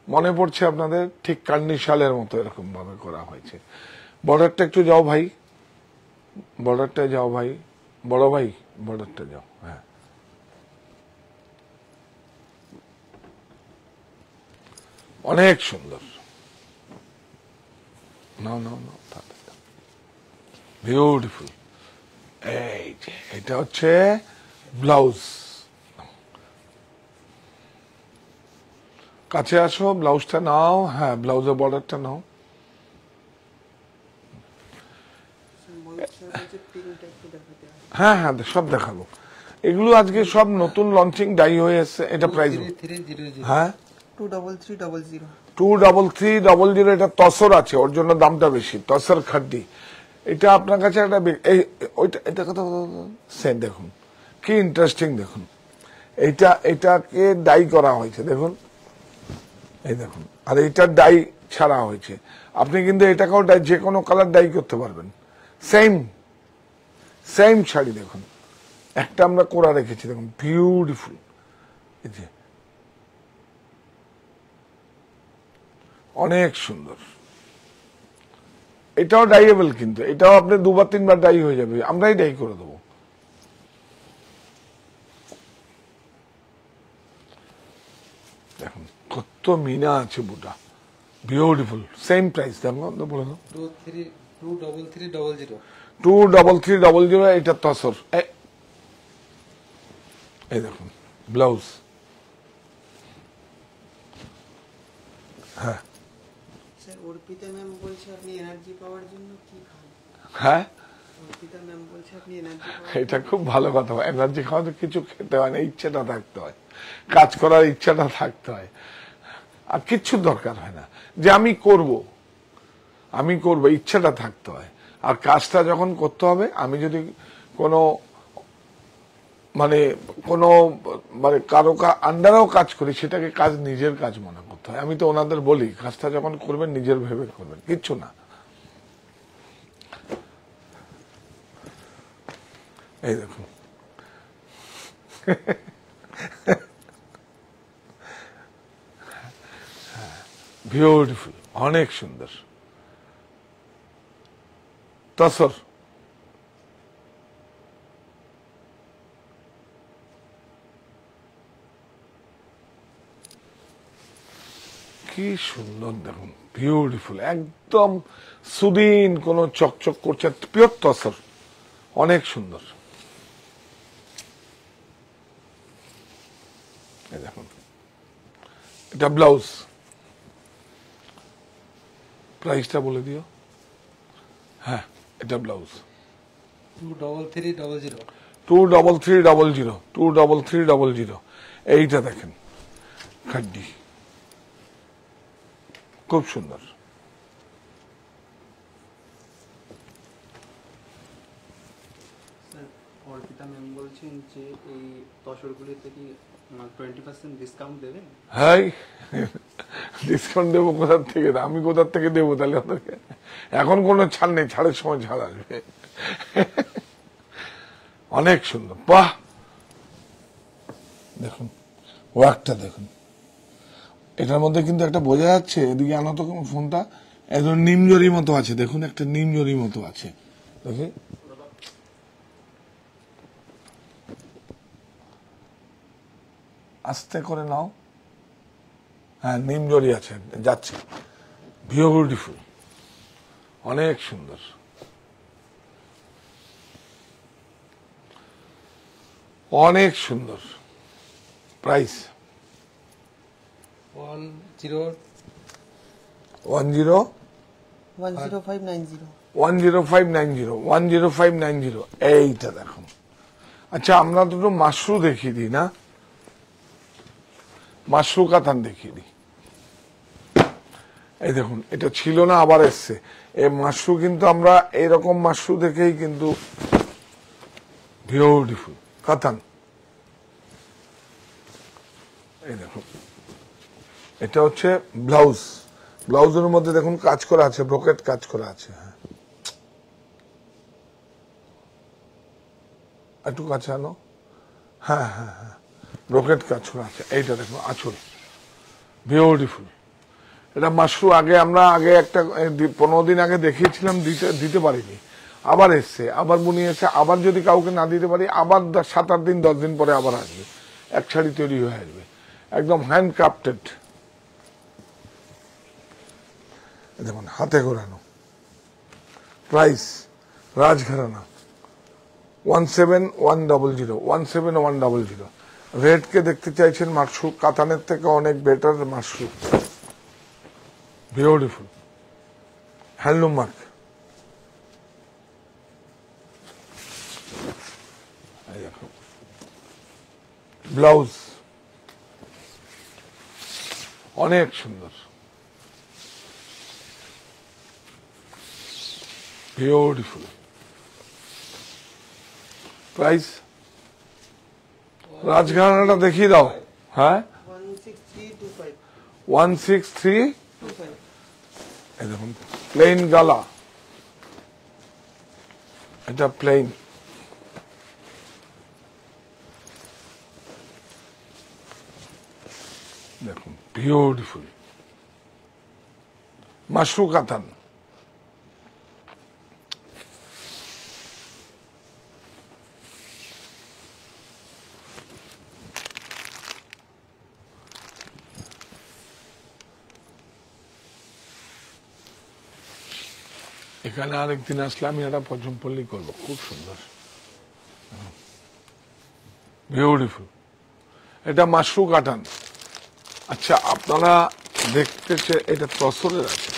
মনে পড়ছে আপনাদের, ঠিক কার্নি শালের মতো এরকম ভাবে করা হয়েছে। বর্ডারটা একটু যাও ভাই, বর্ডারটা যাও ভাই, বড় ভাই বর্ডারটা যাও। হ্যাঁ, অনেক সুন্দর। নাও নাও নাও, বিউটিফুল। এই যে এটা হচ্ছে ব্লাউজ, কাছে আসো, ব্লাউজটা নাও। হ্যাঁ, ব্লাউজের বর্ডারটা নাও। হ্যাঁ হ্যাঁ, সব দেখাবো, এগুলো আজকে সব নতুন লঞ্চিং ডাই হয়ে এসছে। এটা প্রাইস, হ্যাঁ 23300 23300, এটা তসর আছে, ওর জন্য দামটা বেশি, তসর খাড্ডি। এটা আপনার কাছে একটা ওইটা, এটা কথা সেম, দেখুন কি ইন্টারেস্টিং, দেখুন এটাকে ডাই করা হয়েছে, দেখুন এই দেখুন, আর এটা ডাই ছাড়া হয়েছে। আপনি কিন্তু এটাকেও ডাই, যে কোনো কালার ডাই করতে পারবেন। সেম সেম শাড়ি, দেখুন একটা আমরা কোরা রেখেছি, দেখুন বিউটিফুল। এই যে অনেক সুন্দর, এটাও ডাইয়েবল, কিন্তু এটাও আপনি 2 বার 3 বার ডাই হয়ে যাবে, আমরাই ডাই করে দেবো। দেখুন কত মিনা আছে বুটা, বিউটিফুল। সেম প্রাইস, দেখুন বলে দাও, 23300। এটা তসর। এই দেখুন ব্লাউজ, হ্যাঁ স্যার অর্পিতা ম্যাম বলছে আপনি এনার্জি পাওয়ার জন্য কি খান? হ্যাঁ, অর্পিতা ম্যাম বলছে আপনি এনার্জি এটা খুব ভালো কথা। এনার্জি খাওয়াতে কিছু খেতে হয় না, ইচ্ছাটা থাকতে হয়, কাজ করার ইচ্ছাটা থাকতে হয়, আর কিচ্ছু দরকার হয় না যে আমি করব, ইচ্ছাটা থাকতে হয়। আর কাজটা যখন করতে হবে, আমি যদি কোনো কারো আন্ডারেও কাজ করি, সেটাকে কাজ, নিজের কাজ মনে করতে হয়। আমি তো ওনাদের বলি, কাজটা যখন করবেন নিজের ভেবে করবেন, কিচ্ছু না। এই দেখুন বিউটিফুল, অনেক সুন্দর তসর। কি সুন্দর, দেখুন বিউটিফুল, একদম সুদিন, কোন চকচক করছে, পিওর তসর, অনেক সুন্দর। দেখুন এটা ব্লাউজ, প্রাইসটা বলে দিও। হ্যাঁ, এটা ব্লাউজ 23300। এইটা দেখেন খাড্ডি, খুব সুন্দর। অর্পিতা ম্যাম বলছেন যে এই তসরগুলিতে কি 20% ডিসকাউন্ট দেবেন? হ্যাঁ, ডিসকাউন্ট দেবো কোথার থেকে, আমি কোথার থেকে দেবো তাহলে ওদেরকে? এখন কোনো ছাড় নেই, ছাড়ের সময় ছাড় আসবে। অনেক সুন্দর, বাহ, দেখুন ওয়ার্কটা দেখুন। এটার মধ্যে কিন্তু একটা বোঝা যাচ্ছে, এদিকে আনো তো ফোনটা, একদম নিমজরি মতো আছে, দেখুন একটা নিমজরি মতো আছে, দেখি আস্তে করে নাও। হ্যাঁ, নিমজরি আছে, যাচ্ছে, বিউটিফুল, অনেক সুন্দর, অনেক সুন্দর। প্রাইস 10590। এইটা দেখুন। আচ্ছা, আমরা দুটো মাশরু দেখিয়ে দিই না, মাশরু কাতান দেখিয়ে দিই। এই দেখুন, এটা ছিল না, আবার এসছে। এই মাশরু কিন্তু আমরা এইরকম মাশরু দেখেই কিন্তু বিউটিফুল কাতান। এই দেখুন, এটা হচ্ছে ব্লাউজ। ব্লাউজের মধ্যে দেখুন কাজ করা আছে, ব্রোকেট কাজ করা আছে। হ্যাঁ, একটু কাছে আনো। হ্যাঁ হ্যাঁ হ্যাঁ, ব্রোকেট কাজ করা আছে। এইটা দেখুন আঁচল, বিউটিফুল। এটা মাশরু আমরা আগে একটা 15 দিন আগে দেখিয়েছিলাম, দিতে পারিনি, আবার এসছে, আবার বুনিয়েছে, আবার যদি কাউকে না দিতে পারি আবার 7-8 দিন 10 দিন পরে আবার আসবে, এক শাড়ি তৈরি হয়ে আসবে, একদম হ্যান্ড ক্রাফটেড। দেখুন হাতে ঘোরানো, প্রাইস রাজঘরানা 17100, 17100। রেটকে দেখতে চাইছেন, মাশরু কাতানের থেকে অনেক better Mashru, beautiful handloom mark. Blouse অনেক সুন্দর, বিউটিফুল। প্রাইস রাজঘরানাটা দেখিয়ে দাও। হ্যাঁ, 16325। এই দেখুন প্লেন গালা, এটা প্লেন। দেখুন বিউটিফুল মাশরু কাতান। এখানে আরেকদিন আসলে আমি একটা পচমপল্লি করবো, খুব সুন্দর, বিউটিফুল। এটা মাশরু কাটান। আচ্ছা, আপনারা দেখতে এটা তসরের আছে,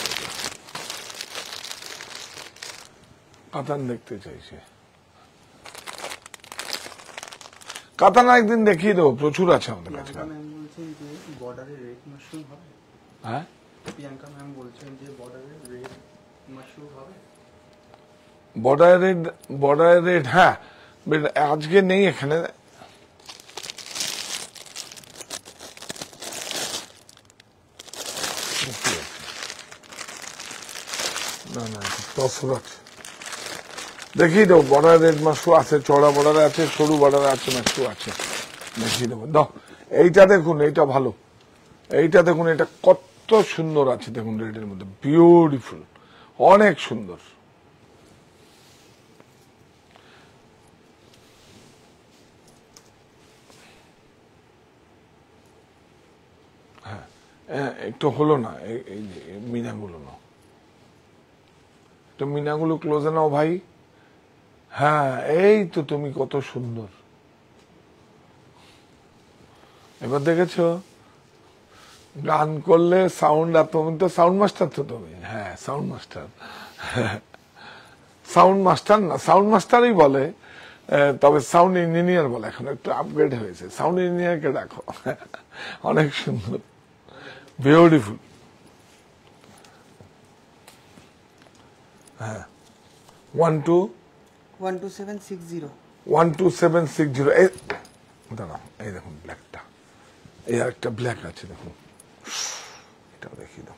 কাতান দেখতে চাইছে। কাতান একদিন দেখিয়ে দেবো, প্রচুর আছে আমাদের কাছে। বর্ডারের রেড মাশরুম হবে? হ্যাঁ, প্রিয়াঙ্কা ম্যাম বলছেন যে বর্ডারের রেড মাশরুম হবে। বর্ডারের রেড, হ্যাঁ, আজকে নেই এখানে। না না, তসর আছে, দেখিয়ে দেবো। বর্ডার রেড মাশরু আছে, চড়া বর্ডারে আছে, সরু বর্ডারে আছে, মাশরু আছে, দেখিয়ে দেবো। দাও, এইটা দেখুন, এইটা ভালো, এইটা দেখুন, এটা কত সুন্দর আছে দেখুন, রেডের মধ্যে বিউটিফুল, অনেক সুন্দর। হ্যাঁ, একটু হলো না, এই মিনাগুলো নাও, একটু মিনাগুলো ক্লোজে নাও ভাই। হ্যাঁ, এই তো তুমি কত সুন্দর। এবার দেখেছো, গান করলে সাউন্ড, আর তুমি তো সাউন্ড মাস্টার, তো তুমি, হ্যাঁ সাউন্ড মাস্টার। সাউন্ড মাস্টার না, সাউন্ড মাস্টারই বলে, তবে সাউন্ড ইঞ্জিনিয়ার বলে, এখন একটু আপগ্রেড হয়েছে, সাউন্ড ইঞ্জিনিয়ারকে রাখো। অনেক সুন্দর, বিউটিফুল। হ্যাঁ, 12760। এই দাঁড়াও, এই দেখুন ব্ল্যাকটা, এই আরেকটা ব্ল্যাক আছে দেখুন, এটাও দেখিয়ে দাও,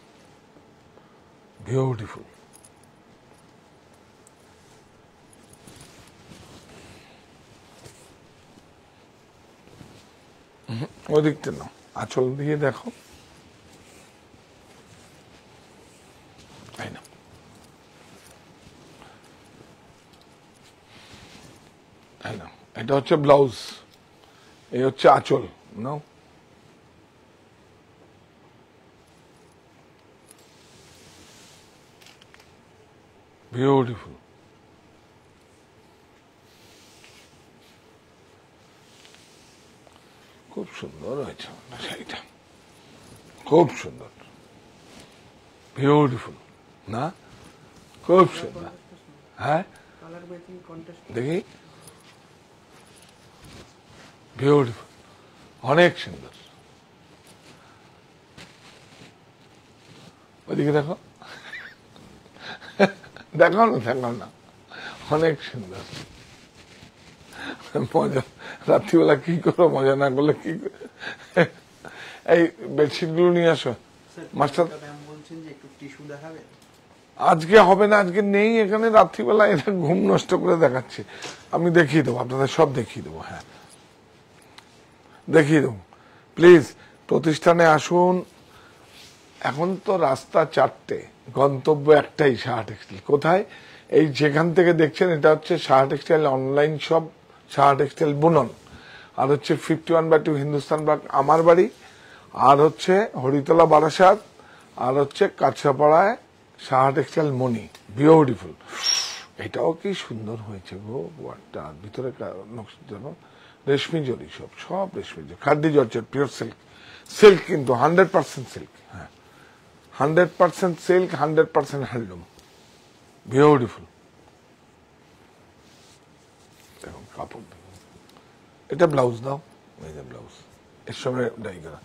বিউটিফুল। ওদিকটা নাও, আঁচল দিয়ে দেখো, তাই না? তাই না, এটা হচ্ছে ব্লাউজ, এই হচ্ছে আঁচল, নাও। বিউটিফুল, খুব সুন্দর হয়েছে শাড়িটা, খুব সুন্দর, বিউটিফুল না, খুব সুন্দর। হ্যাঁ, দেখি, বিউটিফুল, অনেক সুন্দর, ওদিকে দেখো, দেখাও না, দেখাও না, অনেক সুন্দর মজা। রাত্রিবেলা কি করো, মজা না করলে কি এই বেডশিট গুলো নিয়ে আসো মাস্টার। ম্যাম বলছেন যে একটু টিস্যু দেখাবে। আজকে হবে না, আজকে নেই এখানে, রাত্রিবেলা এরা ঘুম নষ্ট করে দেখাচ্ছে। আমি দেখিয়ে দেবো, আপনাদের সব দেখিয়ে দেবো। হ্যাঁ, দেখিয়ে দেবো, প্লিজ প্রতিষ্ঠানে আসুন। এখন তো রাস্তা চারটে, গন্তব্য একটাই, সাহা টেক্সটাইল। কোথায়? এই যেখান থেকে দেখছেন এটা হচ্ছে Saha textile online shop, Saha textile বুনন। আর হচ্ছে 51/2 হিন্দুস্তান পার্ক আমার বাড়ি, আর হচ্ছে হরিতলা বারাসাত, আর হচ্ছে কাছড়াপাড়ায় সাহা টেক্সটাইল মনি। বিউটিফুল, এটাও কি সুন্দর হয়েছে গো ওয়ার্ডটা। ভিতরে রেশমি জরি, সব সব রেশমি জরি, খাদ্দি জর্জেট, পিওর সিল্ক। সিল্ক কিন্তু 100% সিল্ক। হ্যাঁ, 100% সিল্ক, 100% হ্যান্ডলুম। বিউটিফুল, দেখুন কাপড় দেখুন। এটা ব্লাউজ দাও, এই যে ব্লাউজ, এর সঙ্গে ডাই করা।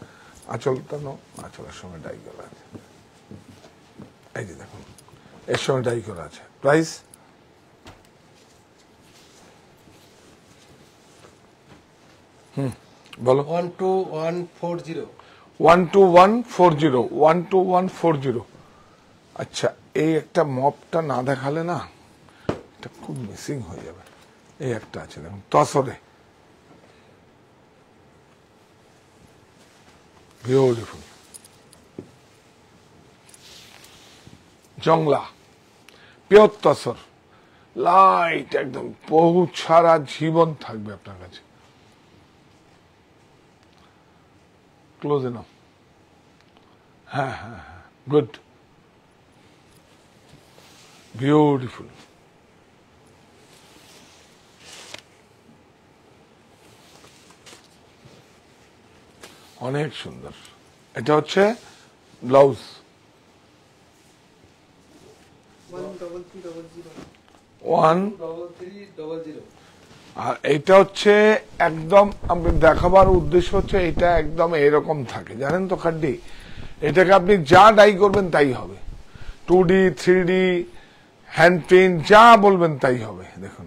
আঁচলটা নো, আঁচলের সঙ্গে ডাই করা আছে। এই যে দেখুন, এর সঙ্গে ডাই করা আছে। প্রাইস বলো। 12140। 12140, 12140। আচ্ছা, এই একটা মপটা না দেখালে না, এটা খুব মিসিং হয়ে যাবে। এই একটা আছে দেখুন, তসরে, বিউটিফুল। জংলা, পিওর তসর, লাইট একদম, বহু সারা জীবন থাকবে আপনার কাছে। Close enough. হ্যাঁ হ্যাঁ হ্যাঁ, গুড, বিউটিফুল। অনেক সুন্দর। এটা হচ্ছে ব্লাউজ, 13300। আর এটা হচ্ছে একদম, আমি দেখাবার উদ্দেশ্য হচ্ছে এটা একদম এরকম থাকে, জানেন তো খাড্ডি। এটাকে আপনি যা ডাই করবেন তাই হবে, 2D 3D হ্যান্ড প্রিন্ট যা বলবেন তাই হবে। দেখুন,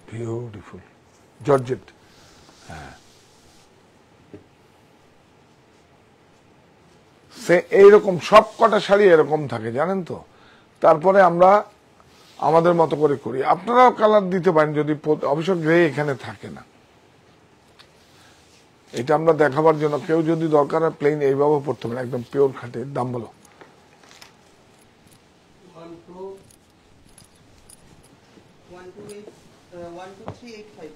বিউটিফুল জর্জেট। হ্যাঁ, সে এইরকম সব কটা শাড়ি এরকম থাকে, জানেন তো। তারপরে আমরা আমাদের মতো করে করি, আপনারাও কালার দিতে পারেন যদি, অবশ্য গ্রে এখানে থাকে না। এটা আমরা দেখাবার জন্য, কেউ যদি দরকার হয় প্লেন এইভাবে পড়তে পারেন, একদম পিওর খাটের। দাম বলো। 12385।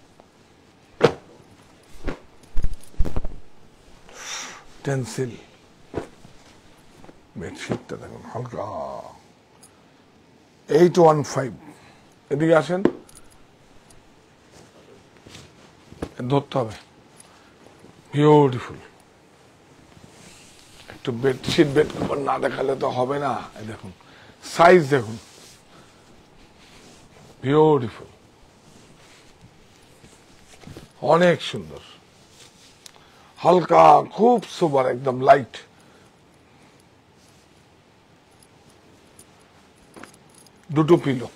টেন্সিল বেডশিটটা দেখুন, হালকা 815। এদিকে আসেন, ধরতে হবে। বিউটিফুল, একটু বেডশিট বেড কভার না দেখালে তো হবে না। এই দেখুন সাইজ, দেখুন বিউটিফুল, অনেক সুন্দর, হালকা, খুব সুপার, একদম লাইট। দুটো পিলো।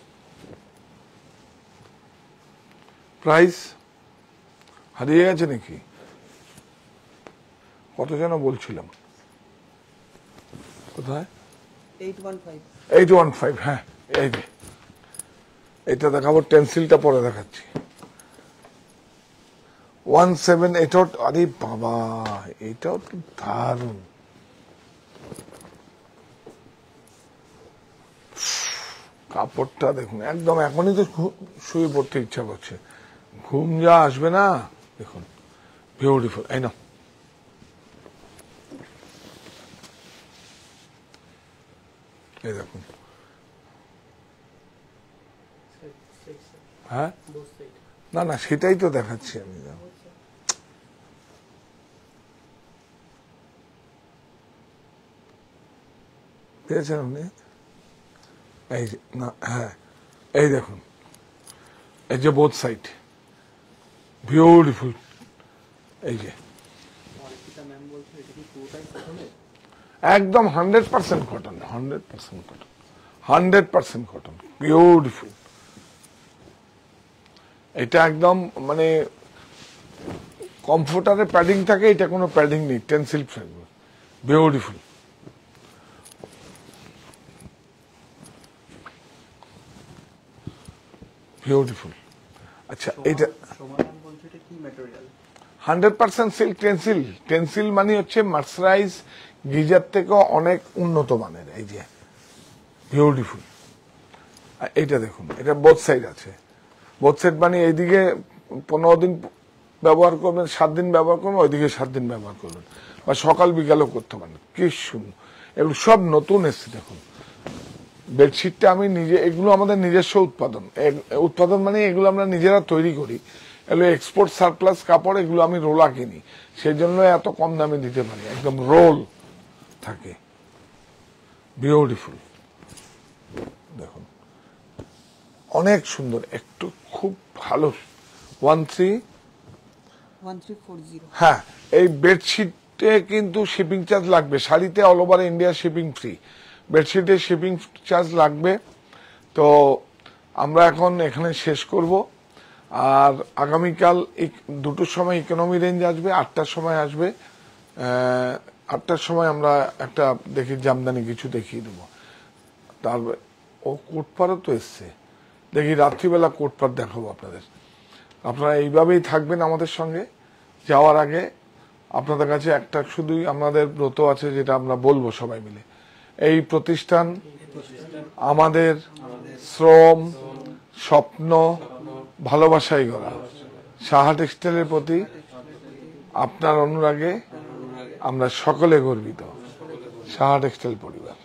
প্রাইস হারিয়ে গেছে নাকি? কত যেন বলছিলাম, কোথায়? 815। হ্যাঁ, এই যে এটা দেখাবো, টেন্সিলটা পরে দেখাচ্ছি। 17, এটাও, আরে বাবা, এটাও তো দারুণ। কাপড়টা দেখুন, একদম এখনই তো শুয়ে পড়তে ইচ্ছা করছে, ঘুম যা আসবে না। দেখুন বিউটিফুল। এই না, এই দেখুন। হ্যাঁ, না না, সেটাই তো দেখাচ্ছি আমি। পেয়েছেন আপনি? এই যে, না, হ্যাঁ, এই দেখুন, এই যে বোথ সাইড বিউটিফুল। এই যে অর্পিতা ম্যাম বলছে এটা কি পুরোটাই কটনের? একদম 100% কটন, 100% কটন, 100% কটন, বিউটিফুল। এটা একদম মানে কমফোর্টারে প্যাডিং থাকে, এটা কোনো প্যাডিং নেই, টেন্সিল ফ্যাব্রিক, বিউটিফুল। বিউটিফুল। আচ্ছা, এটা সমাধান বলছে এটা কি ম্যাটেরিয়াল? 100% silk Tencel. টেন্সিল মানে হচ্ছে মার্সারাইজ গিজার থেকেও অনেক উন্নত মানের। এই যে বিউটিফুল। এইটা দেখুন, এটা বোথ সাইড আছে, বোথ সাইড মানে এইদিকে 15 দিন ব্যবহার করবেন, 7 দিন ব্যবহার করবেন, ওইদিকে 7 দিন ব্যবহার করবেন, বা সকাল বিকালও করতে পারেন। কি সুন্দর, এগুলো সব নতুন এসছে। দেখুন বেডশিটটা আমি নিজে, এগুলো আমাদের নিজস্ব উৎপাদন। উৎপাদন মানে এগুলো আমরা নিজেরা তৈরি করি, এগুলো এক্সপোর্ট সারপ্লাস কাপড়, এগুলো আমি রোলা কিনি, সেই জন্য এত কম দামে দিতে পারি, একদম রোল থাকে। বিউটিফুল, দেখুন অনেক সুন্দর, একটু খুব ভালো। 1340 হ্যাঁ, এই বেডশিটে কিন্তু শিপিং চার্জ লাগবে, শাড়িতে all over India shipping free, বেডশিটে শিপিং চার্জ লাগবে। তো আমরা এখন এখানে শেষ করব, আর আগামীকাল 2টোর সময় ইকোনমি রেঞ্জ আসবে, 8টার সময় আসবে। 8টার সময় আমরা একটা দেখি জামদানি কিছু দেখিয়ে দেবো। তারপর ও কোটপাড়ও তো এসছে, দেখি রাত্রিবেলা কোটপাড় দেখাবো আপনাদের। আপনারা এইভাবেই থাকবেন আমাদের সঙ্গে। যাওয়ার আগে আপনাদের কাছে একটা শুধুই আমাদের ব্রত আছে, যেটা আমরা বলবো সবাই মিলে। এই প্রতিষ্ঠান আমাদের শ্রম, স্বপ্ন, ভালোবাসায় গড়া। সাহা টেক্সটাইলের প্রতি আপনার অনুরাগে আমরা সকলে গর্বিত। সাহা টেক্সটাইল পরিবার।